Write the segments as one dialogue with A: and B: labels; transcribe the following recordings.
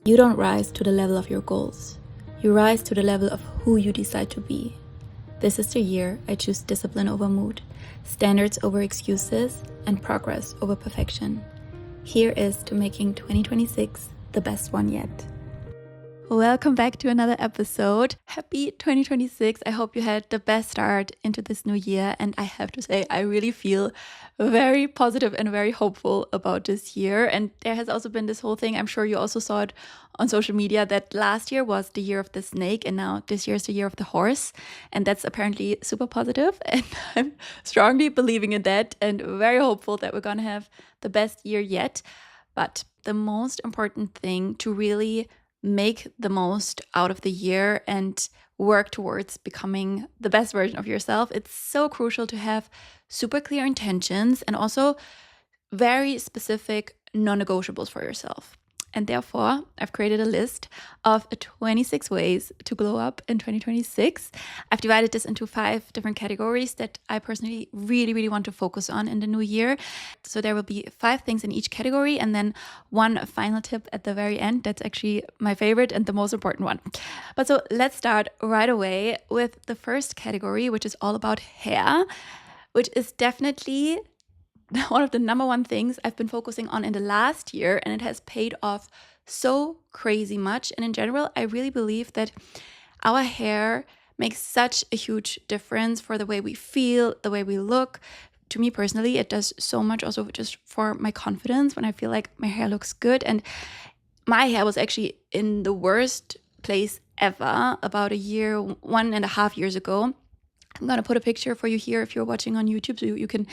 A: You don't rise to the level of your goals. You rise to the level of who you decide to be. This is the year I choose discipline over mood, standards over excuses, and progress over perfection. Here is to making 2026 the best one yet. Welcome back to another episode. Happy 2026. I hope you had the best start into this new year. And I have to say, I really feel very positive and very hopeful about this year. And there has also been this whole thing, I'm sure you also saw it on social media, that last year was the year of the snake and now this year is the year of the horse. And that's apparently super positive. And I'm strongly believing in that and very hopeful that we're going to have the best year yet. But the most important thing to really make the most out of the year and work towards becoming the best version of yourself, it's so crucial to have super clear intentions and also very specific non-negotiables for yourself. And therefore, I've created a list of 26 ways to glow up in 2026. I've divided this into 5 different categories that I personally really want to focus on in the new year. So there will be 5 things in each category and then one final tip at the very end. That's actually my favorite and the most important one. But so let's start right away with the first category, which is all about hair, which is definitely one of the number one things I've been focusing on in the last year, and it has paid off so crazy much. And in general, I really believe that our hair makes such a huge difference for the way we feel, the way we look. To me personally, it does so much also just for my confidence when I feel like my hair looks good. And my hair was actually in the worst place ever about 1.5 years ago. I'm going to put a picture for you here if you're watching on YouTube so you can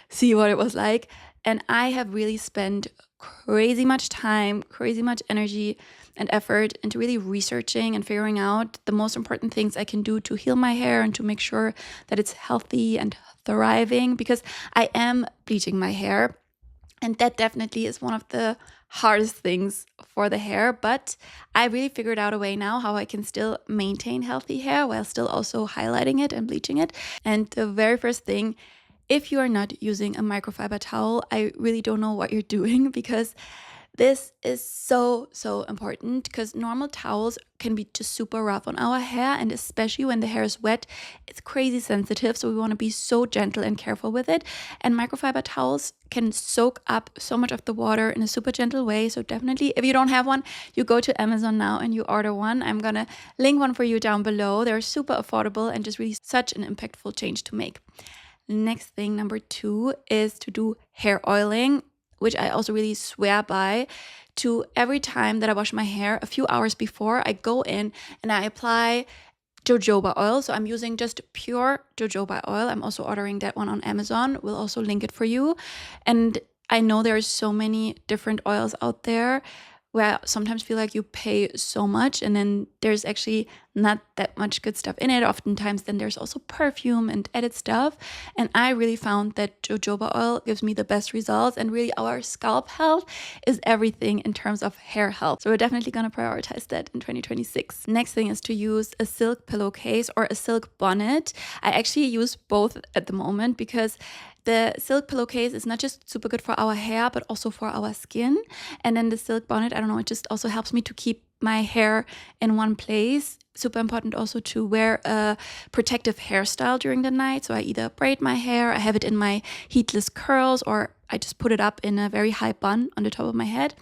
A: see what it was like. And I have really spent crazy much time, crazy much energy and effort into really researching and figuring out the most important things I can do to heal my hair and to make sure that it's healthy and thriving, because I am bleaching my hair. And that definitely is one of the hardest things for the hair. But I really figured out a way now how I can still maintain healthy hair while still also highlighting it and bleaching it. And the very first thing, if you are not using a microfiber towel, I really don't know what you're doing, because this is so important, because normal towels can be just super rough on our hair, and especially when the hair is wet, it's crazy sensitive. So we want to be so gentle and careful with it. And microfiber towels can soak up so much of the water in a super gentle way. So definitely, if you don't have one, you go to Amazon now and you order one. I'm going to link one for you down below. They're super affordable and just really such an impactful change to make. Next thing, number 2, is to do hair oiling, which I also really swear by. To every time that I wash my hair, a few hours before, I go in and I apply jojoba oil. So I'm using just pure jojoba oil. I'm also ordering that one on Amazon. We'll also link it for you. And I know there's so many different oils out there where I sometimes feel like you pay so much and then there's actually not that much good stuff in it. Oftentimes then there's also perfume and added stuff. And I really found that jojoba oil gives me the best results, and really our scalp health is everything in terms of hair health. So we're definitely going to prioritize that in 2026. Next thing is to use a silk pillowcase or a silk bonnet. I actually use both at the moment because the silk pillowcase is not just super good for our hair, but also for our skin. And then the silk bonnet, I don't know, it just also helps me to keep my hair in one place. Super important also to wear a protective hairstyle during the night. So I either braid my hair, I have it in my heatless curls, or I just put it up in a very high bun on the top of my head.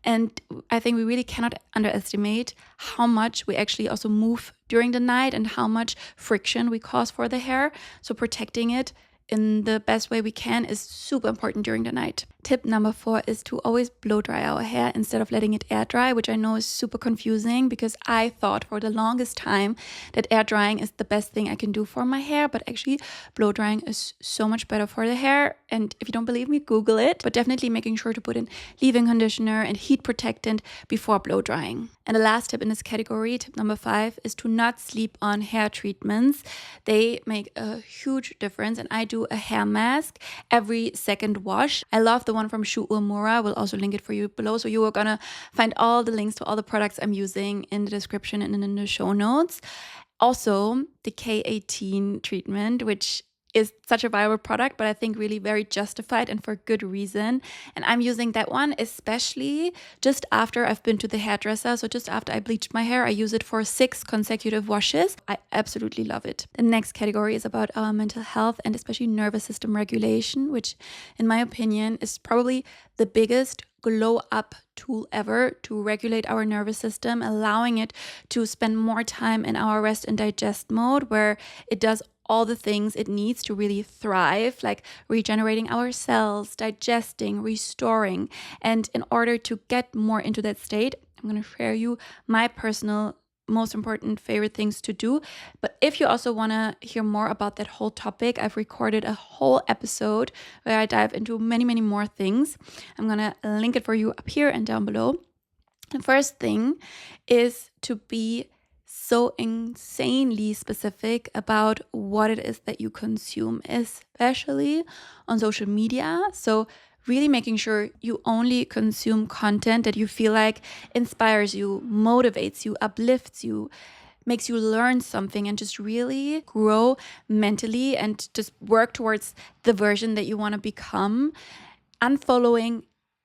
A: And I think we really cannot underestimate how much we actually also move during the night and how much friction we cause for the hair. So protecting it in the best way we can is super important during the night. Tip number 4 is to always blow dry our hair instead of letting it air dry, which I know is super confusing because I thought for the longest time that air drying is the best thing I can do for my hair, but actually blow drying is so much better for the hair. And if you don't believe me, Google it, but definitely making sure to put in leave-in conditioner and heat protectant before blow drying. And the last tip in this category, tip number 5, is to not sleep on hair treatments. They make a huge difference, and I do a hair mask every second wash. I love the one from Shu Uemura. We'll also link it for you below. So you are gonna find all the links to all the products I'm using in the description and in the show notes. Also, the K18 treatment, which is such a viable product, but I think really very justified and for good reason. And I'm using that one especially just after I've been to the hairdresser. So just after I bleached my hair, I use it for 6 consecutive washes. I absolutely love it. The next category is about our mental health and especially nervous system regulation, which in my opinion is probably the biggest glow up tool ever to regulate our nervous system, allowing it to spend more time in our rest and digest mode, where it does all the things it needs to really thrive, like regenerating our cells, digesting, restoring. And in order to get more into that state, I'm going to share you my personal most important favorite things to do. But if you also want to hear more about that whole topic, I've recorded a whole episode where I dive into many, many more things. I'm going to link it for you up here and down below. The first thing is to be so insanely specific about what it is that you consume, especially on social media. So really making sure you only consume content that you feel like inspires you, motivates you, uplifts you, makes you learn something, and just really grow mentally and just work towards the version that you want to become. Unfollowing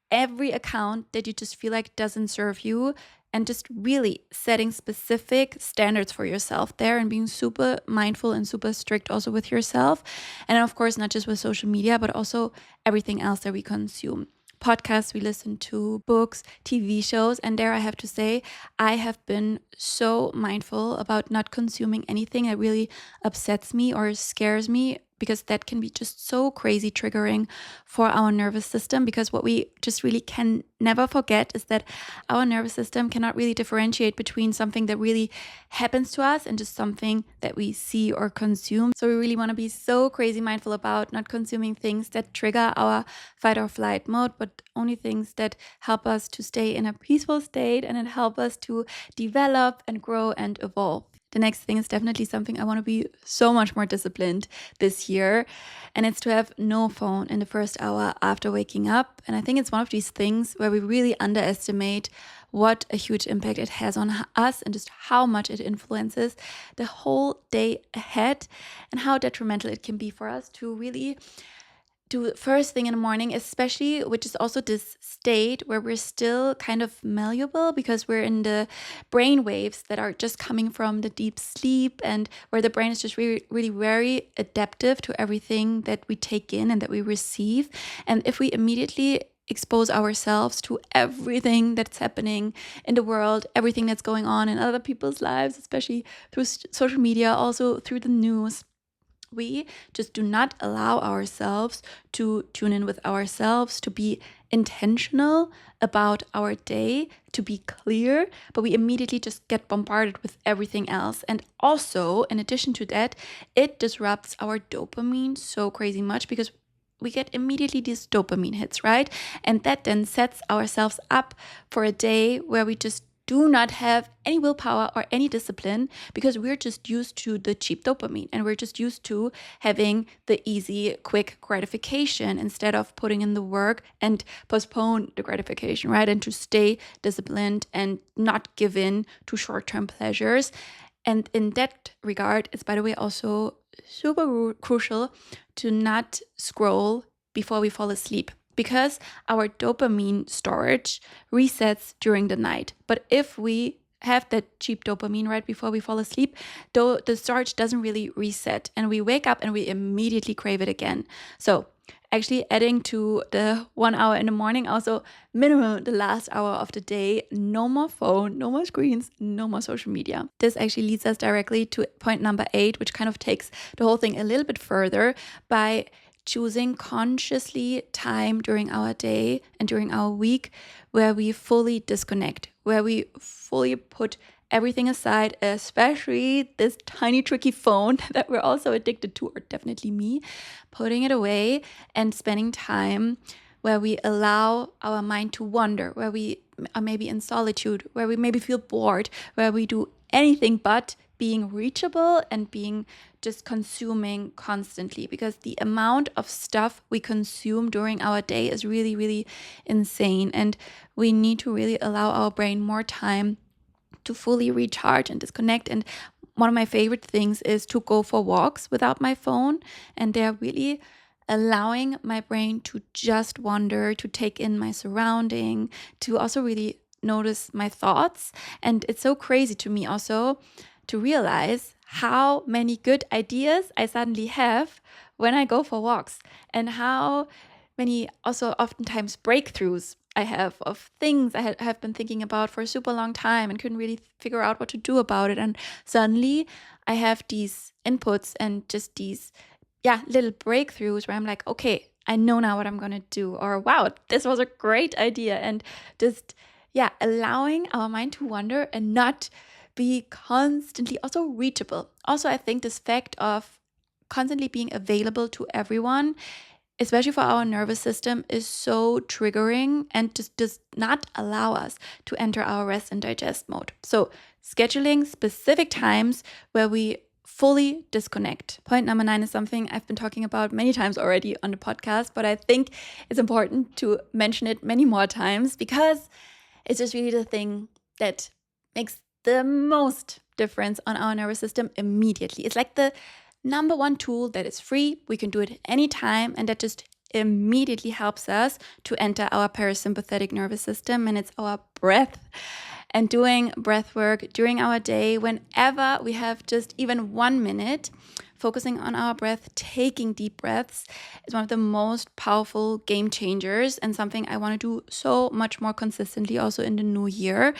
A: every account that you just feel like doesn't serve you, and just really setting specific standards for yourself there and being super mindful and super strict also with yourself. And of course, not just with social media, but also everything else that we consume. Podcasts we listen to, books, TV shows. And there I have to say, I have been so mindful about not consuming anything that really upsets me or scares me, because that can be just so crazy triggering for our nervous system. Because what we just really can never forget is that our nervous system cannot really differentiate between something that really happens to us and just something that we see or consume. So we really want to be so crazy mindful about not consuming things that trigger our fight or flight mode, but only things that help us to stay in a peaceful state and help us to develop and grow and evolve. The next thing is definitely something I want to be so much more disciplined this year. And it's to have no phone in the first hour after waking up. And I think it's one of these things where we really underestimate what a huge impact it has on us and just how much it influences the whole day ahead, and how detrimental it can be for us to really do first thing in the morning, especially, which is also this state where we're still kind of malleable because we're in the brain waves that are just coming from the deep sleep, and where the brain is just really, really very adaptive to everything that we take in and that we receive. And if we immediately expose ourselves to everything that's happening in the world, everything that's going on in other people's lives, especially through social media, also through the news, we just do not allow ourselves to tune in with ourselves, to be intentional about our day, to be clear, but we immediately just get bombarded with everything else. And also, in addition to that, it disrupts our dopamine so crazy much, because we get immediately these dopamine hits, right? And that then sets ourselves up for a day where we just do not have any willpower or any discipline, because we're just used to the cheap dopamine and we're just used to having the easy, quick gratification instead of putting in the work and postpone the gratification, right? And to stay disciplined and not give in to short-term pleasures. And in that regard, it's, by the way, also super crucial to not scroll before we fall asleep, because our dopamine storage resets during the night. But if we have that cheap dopamine right before we fall asleep, though the storage doesn't really reset, and we wake up and we immediately crave it again. So actually adding to the 1 hour in the morning, also minimum the last hour of the day, no more phone, no more screens, no more social media. This actually leads us directly to point number 8, which kind of takes the whole thing a little bit further by choosing consciously time during our day and during our week where we fully disconnect, where we fully put everything aside, especially this tiny tricky phone that we're also addicted to, or definitely me, putting it away and spending time where we allow our mind to wander, where we are maybe in solitude, where we maybe feel bored, where we do anything but being reachable and being just consuming constantly, because the amount of stuff we consume during our day is really, really insane. And we need to really allow our brain more time to fully recharge and disconnect. And one of my favorite things is to go for walks without my phone, and they're really allowing my brain to just wander, to take in my surrounding, to also really notice my thoughts. And it's so crazy to me also to realize how many good ideas I suddenly have when I go for walks, and how many also oftentimes breakthroughs I have of things I have been thinking about for a super long time and couldn't really figure out what to do about it. And suddenly I have these inputs and just these, little breakthroughs where I'm like, okay, I know now what I'm going to do. Or, wow, this was a great idea. And just, allowing our mind to wander and not be constantly also reachable. Also, I think this fact of constantly being available to everyone, especially for our nervous system, is so triggering and just does not allow us to enter our rest and digest mode. So scheduling specific times where we fully disconnect. Point number 9 is something I've been talking about many times already on the podcast, but I think it's important to mention it many more times because it's just really the thing that makes the most difference on our nervous system immediately. It's like the number one tool that is free. We can do it anytime, and that just immediately helps us to enter our parasympathetic nervous system, and it's our breath. And doing breath work during our day, whenever we have just even 1 minute, focusing on our breath, taking deep breaths, is one of the most powerful game changers, and something I want to do so much more consistently also in the new year.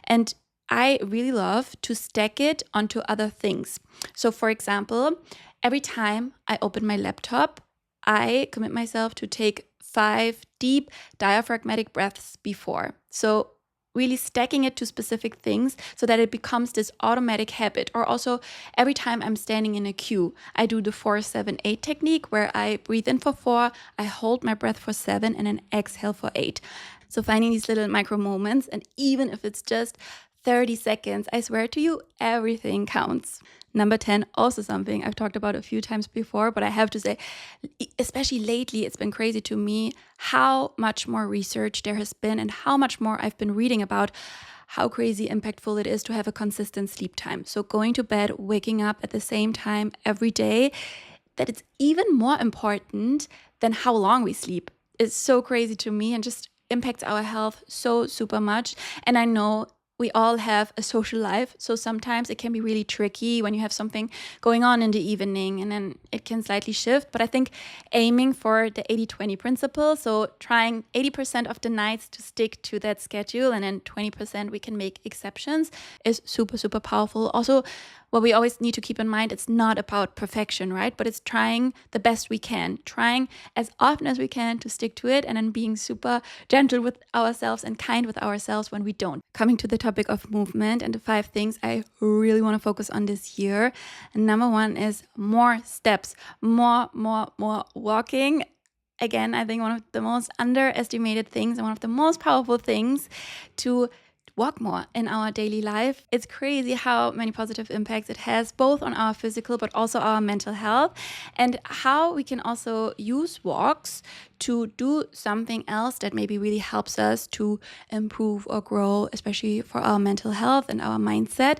A: And I really love to stack it onto other things. So for example, every time I open my laptop, I commit myself to take 5 deep diaphragmatic breaths before. So really stacking it to specific things so that it becomes this automatic habit. Or also every time I'm standing in a queue, I do the 4-7-8 technique where I breathe in for 4, I hold my breath for 7, and then exhale for 8. So finding these little micro moments, and even if it's just 30 seconds, I swear to you, everything counts. Number 10, also something I've talked about a few times before, but I have to say, especially lately, it's been crazy to me how much more research there has been and how much more I've been reading about how crazy impactful it is to have a consistent sleep time. So going to bed, waking up at the same time every day, that it's even more important than how long we sleep. It's so crazy to me and just impacts our health so super much. And I know we all have a social life, so sometimes it can be really tricky when you have something going on in the evening, and then it can slightly shift. But I think aiming for the 80-20 principle, so trying 80% of the nights to stick to that schedule, and then 20% we can make exceptions, is super, super powerful. Also, what we always need to keep in mind, it's not about perfection, right? But it's trying the best we can, trying as often as we can to stick to it, and then being super gentle with ourselves and kind with ourselves when we don't. Coming to the topic of movement and the 5 things I really want to focus on this year. And number 1 is more steps, more walking. Again, I think one of the most underestimated things and one of the most powerful things to walk more in our daily life. It's crazy how many positive impacts it has, both on our physical but also our mental health, and how we can also use walks to do something else that maybe really helps us to improve or grow, especially for our mental health and our mindset.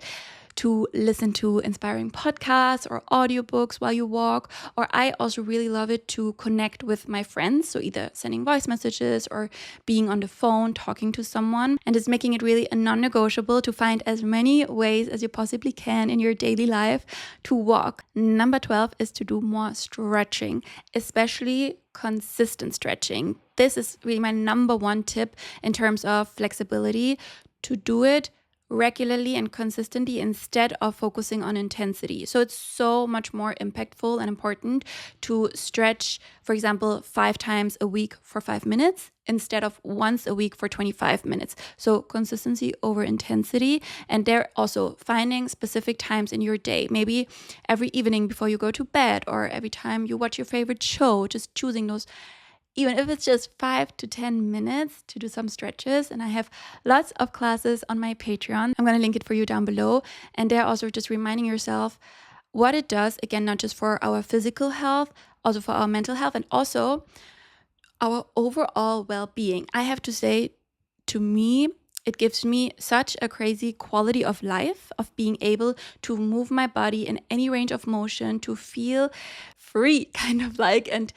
A: To listen to inspiring podcasts or audiobooks while you walk. Or I also really love it to connect with my friends. So either sending voice messages or being on the phone, talking to someone. And it's making it really a non-negotiable to find as many ways as you possibly can in your daily life to walk. Number 12 is to do more stretching, especially consistent stretching. This is really my number 1 tip in terms of flexibility, to do it regularly and consistently instead of focusing on intensity. So it's so much more impactful and important to stretch, for example, 5 times a week for 5 minutes instead of once a week for 25 minutes. So consistency over intensity. And they're also finding specific times in your day, maybe every evening before you go to bed or every time you watch your favorite show, just choosing those, even if it's just 5 to 10 minutes to do some stretches. And I have lots of classes on my Patreon. I'm going to link it for you down below. And they're also just reminding yourself what it does, again, not just for our physical health, also for our mental health, and also our overall well-being. I have to say, to me, it gives me such a crazy quality of life of being able to move my body in any range of motion, to feel free, kind of and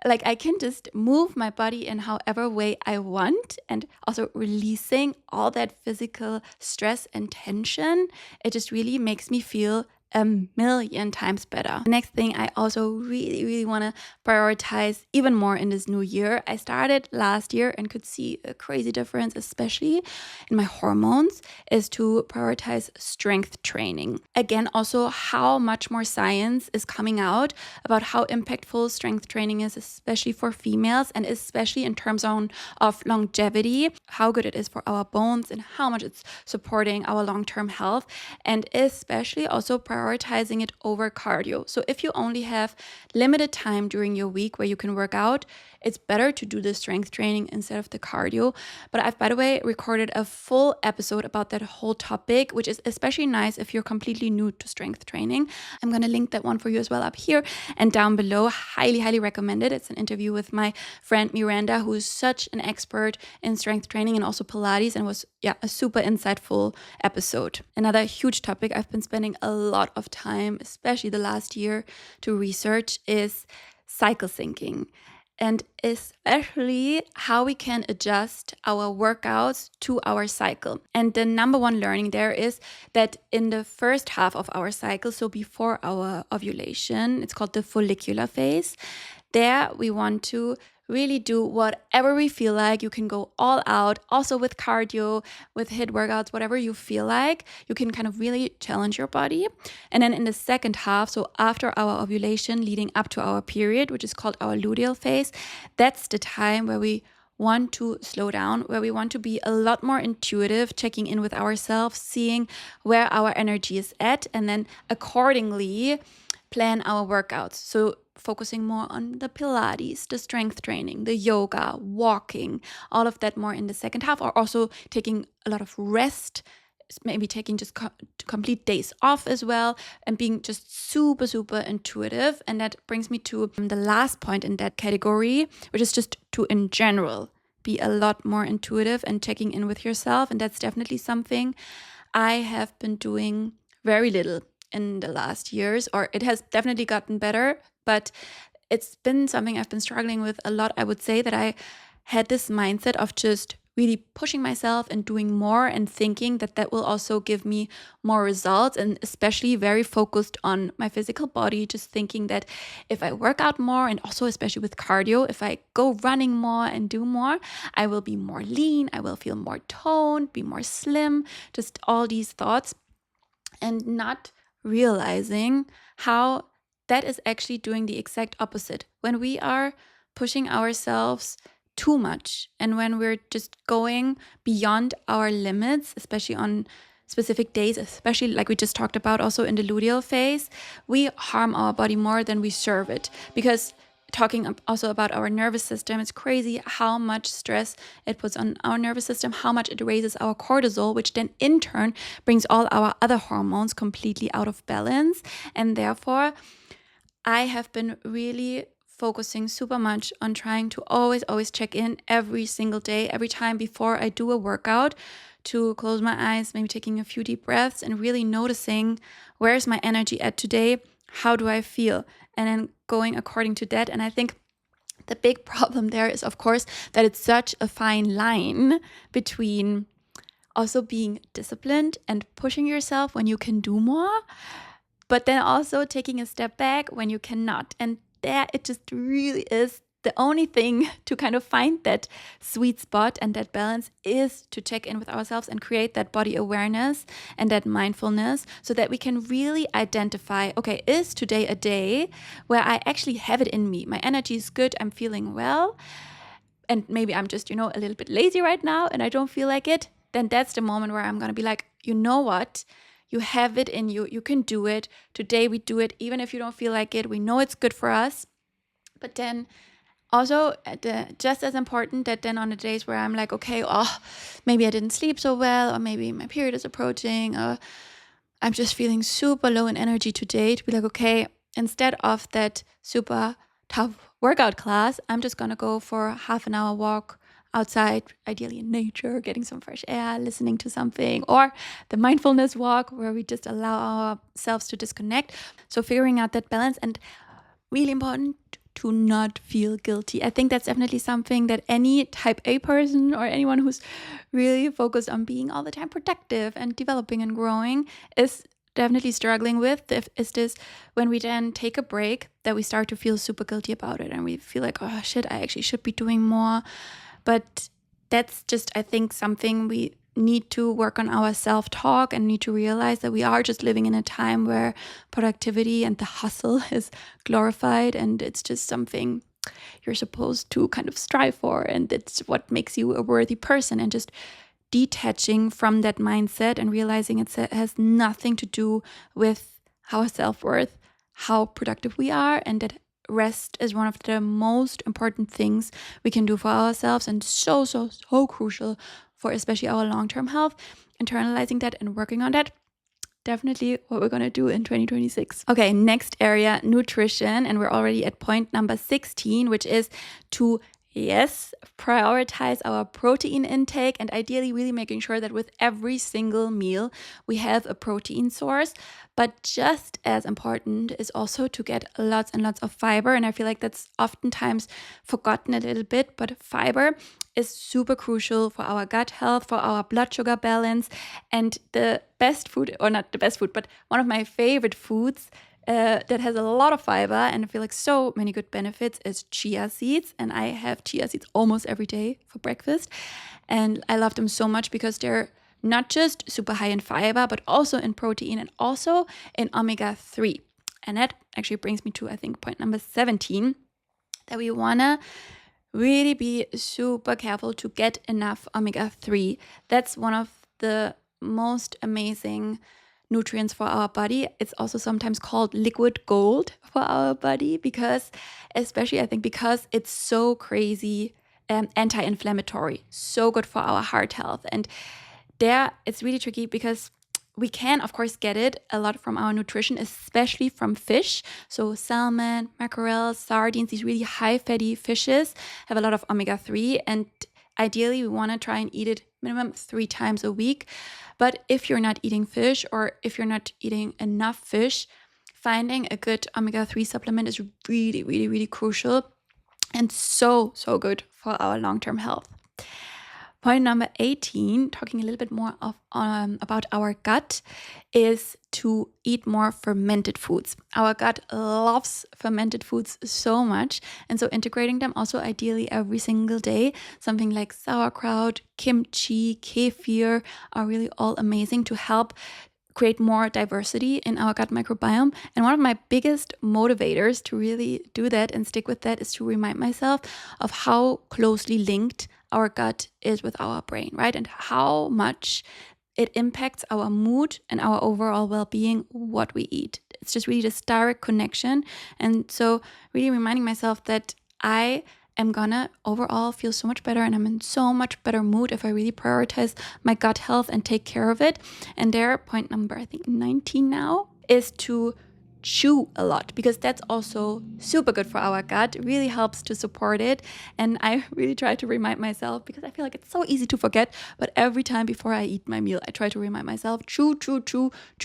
A: like I can just move my body in however way I want, and also releasing all that physical stress and tension. It just really makes me feel a million times better. The next thing I also really want to prioritize even more in this new year. I started last year and could see a crazy difference, especially in my hormones, is to prioritize strength training. Again, also how much more science is coming out about how impactful strength training is, especially for females, and especially in terms of longevity, how good it is for our bones and how much it's supporting our long-term health, and especially also prioritizing it over cardio. So if you only have limited time during your week where you can work out, it's better to do the strength training instead of the cardio. But I've, by the way, recorded a full episode about that whole topic, which is especially nice if you're completely new to strength training. I'm going to link that one for you as well up here and down below. Highly recommend it. It's an interview with my friend Miranda, who is such an expert in strength training and also Pilates, and was a super insightful episode. Another huge topic I've been spending a lot of time, especially the last year, to research is cycle syncing, and especially how we can adjust our workouts to our cycle. And the number one learning there is that in the first half of our cycle, so before our ovulation, it's called the follicular phase, there we want to really do whatever we feel like. You can go all out, also with cardio, with HIIT workouts, whatever you feel like. You can kind of really challenge your body. And then in the second half, so after our ovulation, leading up to our period, which is called our luteal phase, that's the time where we want to slow down, where we want to be a lot more intuitive, checking in with ourselves, seeing where our energy is at, and then accordingly plan our workouts. So focusing more on the Pilates, the strength training, the yoga, walking, all of that more in the second half, or also taking a lot of rest, maybe taking just complete days off as well, and being just super intuitive. And that brings me to the last point in that category, which is just to, in general, be a lot more intuitive and checking in with yourself. And that's definitely something I have been doing very little in the last years, or it has definitely gotten better, but it's been something I've been struggling with a lot. I would say that I had this mindset of just really pushing myself and doing more and thinking that that will also give me more results, and especially very focused on my physical body, just thinking that if I work out more, and also especially with cardio, if I go running more and do more, I will be more lean, I will feel more toned, be more slim, just all these thoughts, and not realizing how that is actually doing the exact opposite. When we are pushing ourselves too much, and when we're just going beyond our limits, especially on specific days, especially like we just talked about also in the luteal phase, we harm our body more than we serve it. Because talking also about our nervous system, it's crazy how much stress it puts on our nervous system, how much it raises our cortisol, which then in turn brings all our other hormones completely out of balance. And therefore, I have been really focusing super much on trying to always check in every single day, every time before I do a workout, to close my eyes, maybe taking a few deep breaths and really noticing, where's my energy at today? How do I feel? And then going according to that. And I think the big problem there is, of course, that it's such a fine line between also being disciplined and pushing yourself when you can do more, but then also taking a step back when you cannot. And there it just really is the only thing to kind of find that sweet spot and that balance is to check in with ourselves and create that body awareness and that mindfulness, so that we can really identify, okay, is today a day where I actually have it in me? My energy is good, I'm feeling well, and maybe I'm just, a little bit lazy right now and I don't feel like it. Then that's the moment where I'm going to be like, you know what? You have it in you. You can do it. Today we do it. Even if you don't feel like it, we know it's good for us. But then also, just as important, that then on the days where I'm like, okay, maybe I didn't sleep so well, or maybe my period is approaching, or I'm just feeling super low in energy today, to be like, okay, instead of that super tough workout class, I'm just going to go for a half an hour walk outside, ideally in nature, getting some fresh air, listening to something, or the mindfulness walk where we just allow ourselves to disconnect. So figuring out that balance, and really important to not feel guilty. I think that's definitely something that any type A person or anyone who's really focused on being all the time productive and developing and growing is definitely struggling with. Is this when we then take a break that we start to feel super guilty about it and we feel like, oh shit, I actually should be doing more. But that's just, I think, something we need to work on our self-talk and need to realize that we are just living in a time where productivity and the hustle is glorified, and it's just something you're supposed to kind of strive for, and it's what makes you a worthy person. And just detaching from that mindset and realizing it has nothing to do with our self-worth, how productive we are, and that rest is one of the most important things we can do for ourselves, and so crucial for especially our long-term health. Internalizing that and working on that, definitely what we're going to do in 2026. Okay, next area, nutrition. And we're already at point number 16, which is to prioritize our protein intake, and ideally really making sure that with every single meal we have a protein source. But just as important is also to get lots and lots of fiber. And I feel like that's oftentimes forgotten a little bit, but fiber is super crucial for our gut health, for our blood sugar balance. And the best food, or not the best food, but one of my favorite foods that has a lot of fiber and I feel like so many good benefits is chia seeds. And I have chia seeds almost every day for breakfast. And I love them so much because they're not just super high in fiber, but also in protein and also in omega-3. And that actually brings me to, I think, point number 17, that we want to really be super careful to get enough omega-3. That's one of the most amazing nutrients for our body. It's also sometimes called liquid gold for our body because, especially I think because it's so crazy anti-inflammatory, so good for our heart health. And there it's really tricky because we can, of course, get it a lot from our nutrition, especially from fish. So salmon, mackerel, sardines, these really high fatty fishes have a lot of omega-3. And ideally, we want to try and eat it minimum 3 times a week. But if you're not eating fish or if you're not eating enough fish, finding a good omega-3 supplement is really, really, really crucial and so good for our long-term health. Point number 18, talking a little bit more about our gut, is to eat more fermented foods. Our gut loves fermented foods so much. And so integrating them also ideally every single day, something like sauerkraut, kimchi, kefir are really all amazing to help create more diversity in our gut microbiome. And one of my biggest motivators to really do that and stick with that is to remind myself of how closely linked our gut is with our brain, right? And how much it impacts our mood and our overall well-being, what we eat. It's just really this direct connection. And so really reminding myself that I am gonna overall feel so much better and I'm in so much better mood if I really prioritize my gut health and take care of it. And there, point number, I think 19 now, is to chew a lot, because that's also super good for our gut. It really helps to support it. And I really try to remind myself, because I feel like it's so easy to forget, but every time before I eat my meal, I try to remind myself, chew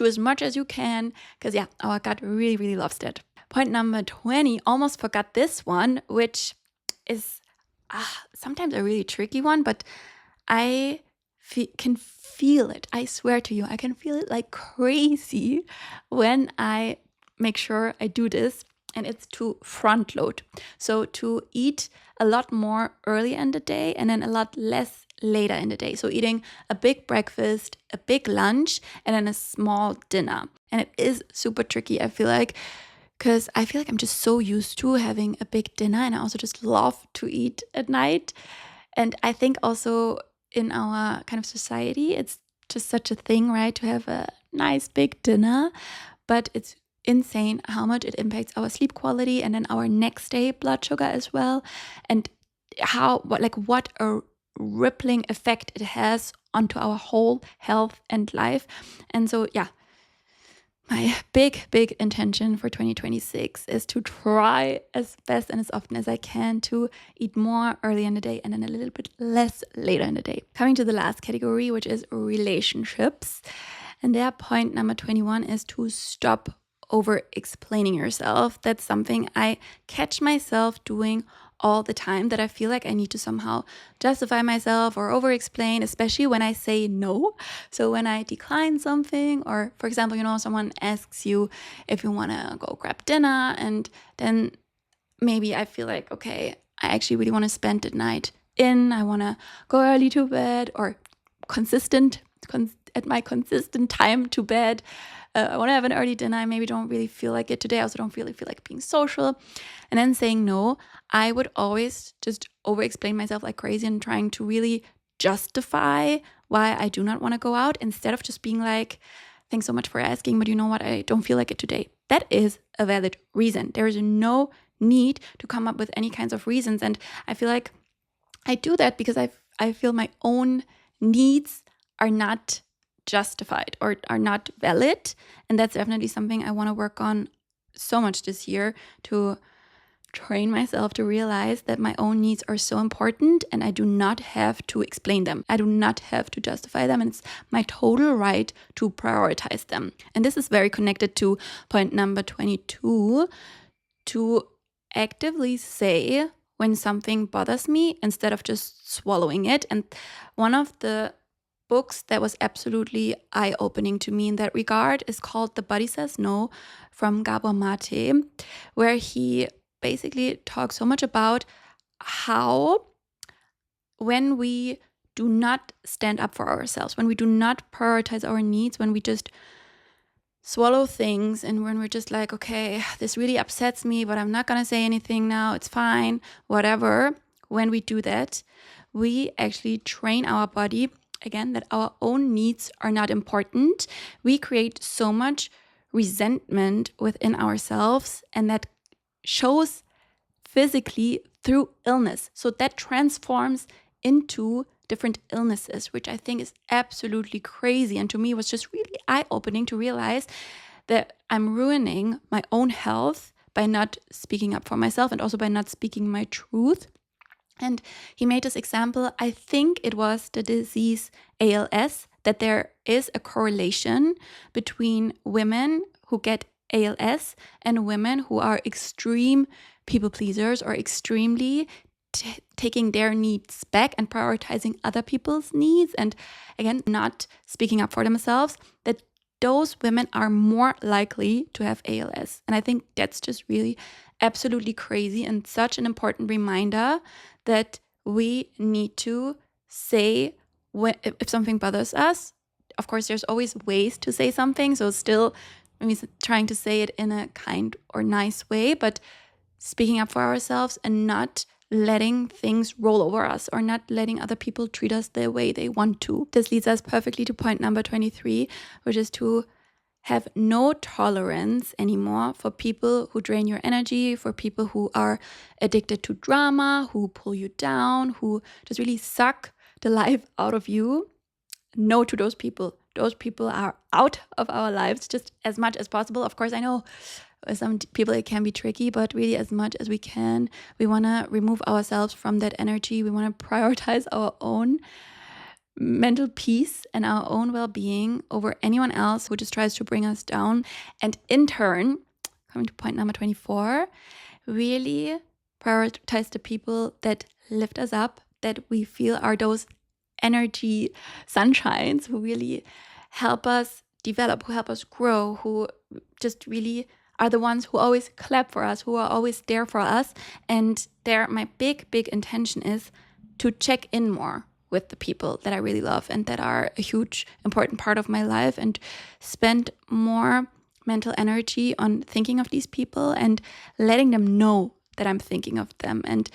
A: as much as you can, because our gut really, really loves that. Point number 20, almost forgot this one, which is sometimes a really tricky one, but I can feel it. I swear to you, I can feel it like crazy when I make sure I do this, and it's to front load. So to eat a lot more early in the day and then a lot less later in the day. So eating a big breakfast, a big lunch, and then a small dinner. And it is super tricky, I feel like, because I feel like I'm just so used to having a big dinner, and I also just love to eat at night. And I think also in our kind of society, it's just such a thing, right, to have a nice big dinner. But it's insane how much it impacts our sleep quality and then our next day blood sugar as well, and what a rippling effect it has onto our whole health and life. And so My big intention for 2026 is to try as best and as often as I can to eat more early in the day and then a little bit less later in the day. Coming to the last category, which is relationships. And their point number 21 is to stop over explaining yourself. That's something I catch myself doing all the time, that I feel like I need to somehow justify myself or over explain, especially when I say no. So when I decline something, or for example, someone asks you if you want to go grab dinner, and then maybe I feel like, okay, I actually really want to spend the night I want to go early to bed, or at my consistent time to bed. I want to have an early dinner. I maybe don't really feel like it today. I also don't really feel like being social. And then saying no, I would always just over explain myself like crazy and trying to really justify why I do not want to go out, instead of just being like, thanks so much for asking, but you know what? I don't feel like it today. That is a valid reason. There is no need to come up with any kinds of reasons. And I feel like I do that because I feel my own needs are not justified or are not valid. And that's definitely something I want to work on so much this year, to train myself to realize that my own needs are so important and I do not have to explain them. I do not have to justify them, and it's my total right to prioritize them. And this is very connected to point number 22, to actively say when something bothers me instead of just swallowing it. And one of the books that was absolutely eye-opening to me in that regard is called The Body Says No from Gabor Mate, where he basically talks so much about how when we do not stand up for ourselves, when we do not prioritize our needs, when we just swallow things, and when we're just like, okay, this really upsets me, but I'm not going to say anything now, it's fine, whatever. When we do that, we actually train our body, again, that our own needs are not important. We create so much resentment within ourselves, and that shows physically through illness. So that transforms into different illnesses, which I think is absolutely crazy. And to me, it was just really eye-opening to realize that I'm ruining my own health by not speaking up for myself, and also by not speaking my truth. And he made this example, I think it was the disease ALS, that there is a correlation between women who get ALS and women who are extreme people pleasers, or extremely taking their needs back and prioritizing other people's needs, and again, not speaking up for themselves, that those women are more likely to have ALS. And I think that's just really absolutely crazy, and such an important reminder that we need to say if something bothers us. Of course, there's always ways to say something, so still maybe trying to say it in a kind or nice way, but speaking up for ourselves and not letting things roll over us, or not letting other people treat us the way they want to. This leads us perfectly to point number 23, which is to have no tolerance anymore for people who drain your energy, for people who are addicted to drama, who pull you down, who just really suck the life out of you. No to those people. Those people are out of our lives just as much as possible. Of course, I know some people it can be tricky, but really as much as we can, we want to remove ourselves from that energy. We want to prioritize our own mental peace and our own well-being over anyone else who just tries to bring us down. And in turn, coming to point number 24, really prioritize the people that lift us up, that we feel are those energy sunshines, who really help us develop, who help us grow, who just really are the ones who always clap for us, who are always there for us. And my big intention is to check in more with the people that I really love and that are a huge, important part of my life, and spend more mental energy on thinking of these people and letting them know that I'm thinking of them. And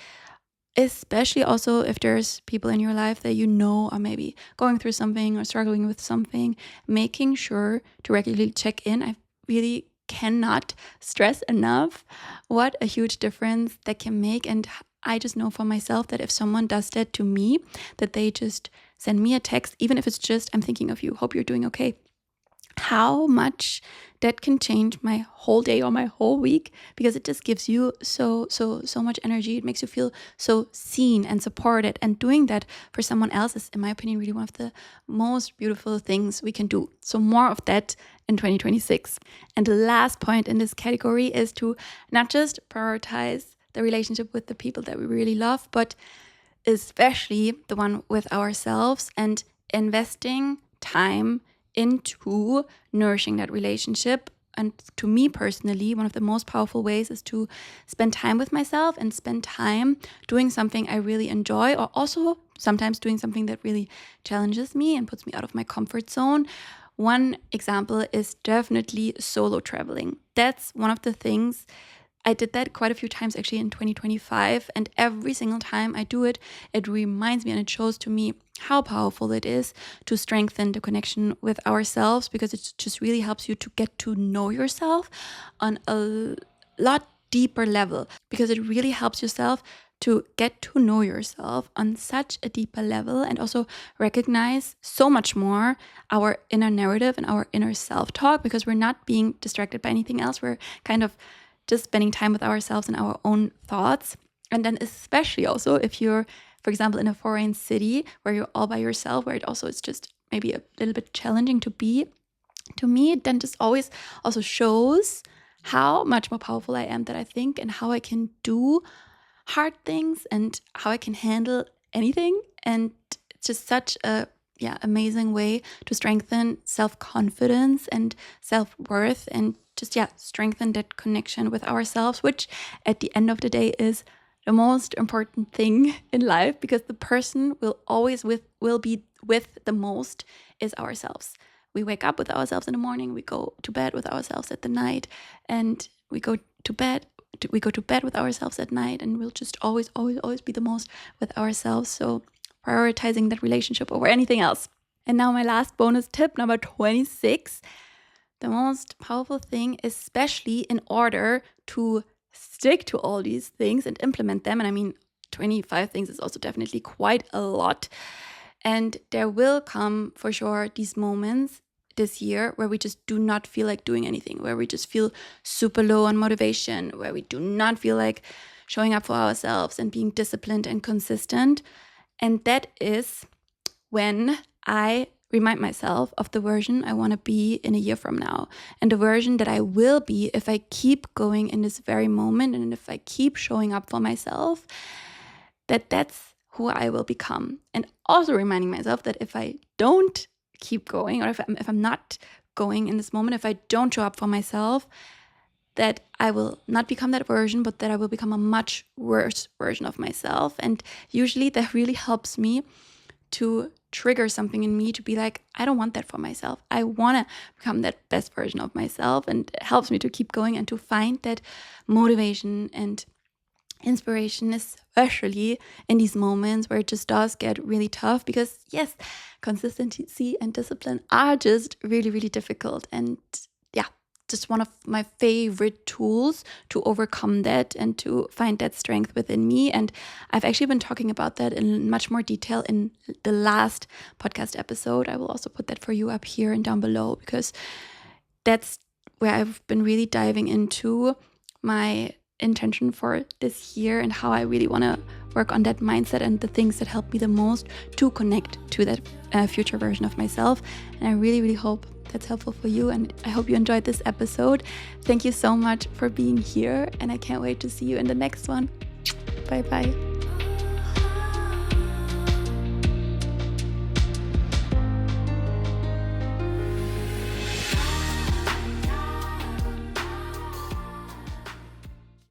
A: especially also if there's people in your life that you know are maybe going through something or struggling with something, making sure to regularly check in. I really cannot stress enough what a huge difference that can make. And I just know for myself that if someone does that to me, that they just send me a text, even if it's just, I'm thinking of you, hope you're doing okay, how much that can change my whole day or my whole week, because it just gives you so much energy. It makes you feel so seen and supported, and doing that for someone else is, in my opinion, really one of the most beautiful things we can do. So more of that in 2026. And the last point in this category is to not just prioritize the relationship with the people that we really love, but especially the one with ourselves, and investing time into nourishing that relationship. And to me personally, one of the most powerful ways is to spend time with myself and spend time doing something I really enjoy, or also sometimes doing something that really challenges me and puts me out of my comfort zone. One example is definitely solo traveling. That's one of the things. I did that quite a few times actually in 2025, and every single time I do it, it reminds me and it shows to me how powerful it is to strengthen the connection with ourselves, because it just really helps you to get to know yourself on a lot deeper level, because it really helps yourself to get to know yourself on such a deeper level, and also recognize so much more our inner narrative and our inner self-talk, because we're not being distracted by anything else. We're kind of just spending time with ourselves and our own thoughts. And then especially also if you're, for example, in a foreign city where you're all by yourself, where it also is just maybe a little bit challenging to be, to me, it then just always also shows how much more powerful I am, that I think, and how I can do hard things and how I can handle anything. And it's just such a amazing way to strengthen self-confidence and self-worth, and just strengthen that connection with ourselves, which at the end of the day is the most important thing in life, because the person will be with the most is ourselves. We wake up with ourselves in the morning, we go to bed with ourselves at the night, and we go to bed with ourselves at night, and we'll just always be the most with ourselves. So prioritizing that relationship over anything else. And now my last bonus tip, number 26. The most powerful thing, especially in order to stick to all these things and implement them, and I mean 25 things is also definitely quite a lot, and there will come for sure these moments this year where we just do not feel like doing anything, where we just feel super low on motivation, where we do not feel like showing up for ourselves and being disciplined and consistent. And that is when I remind myself of the version I want to be in a year from now, and the version that I will be if I keep going in this very moment, and if I keep showing up for myself, that's who I will become. And also reminding myself that if I don't keep going, or if I'm not going in this moment, if I don't show up for myself, that I will not become that version, but that I will become a much worse version of myself. And usually that really helps me to trigger something in me to be like, I don't want that for myself. I want to become that best version of myself. And it helps me to keep going and to find that motivation and inspiration, especially in these moments where it just does get really tough, because yes, consistency and discipline are just really, really difficult. And just one of my favorite tools to overcome that and to find that strength within me. And I've actually been talking about that in much more detail in the last podcast episode. I will also put that for you up here and down below, because that's where I've been really diving into my intention for this year and how I really want to work on that mindset and the things that help me the most to connect to that future version of myself. And I really, really hope that's helpful for you, and I hope you enjoyed this episode. Thank you so much for being here, and I can't wait to see you in the next one. Bye bye.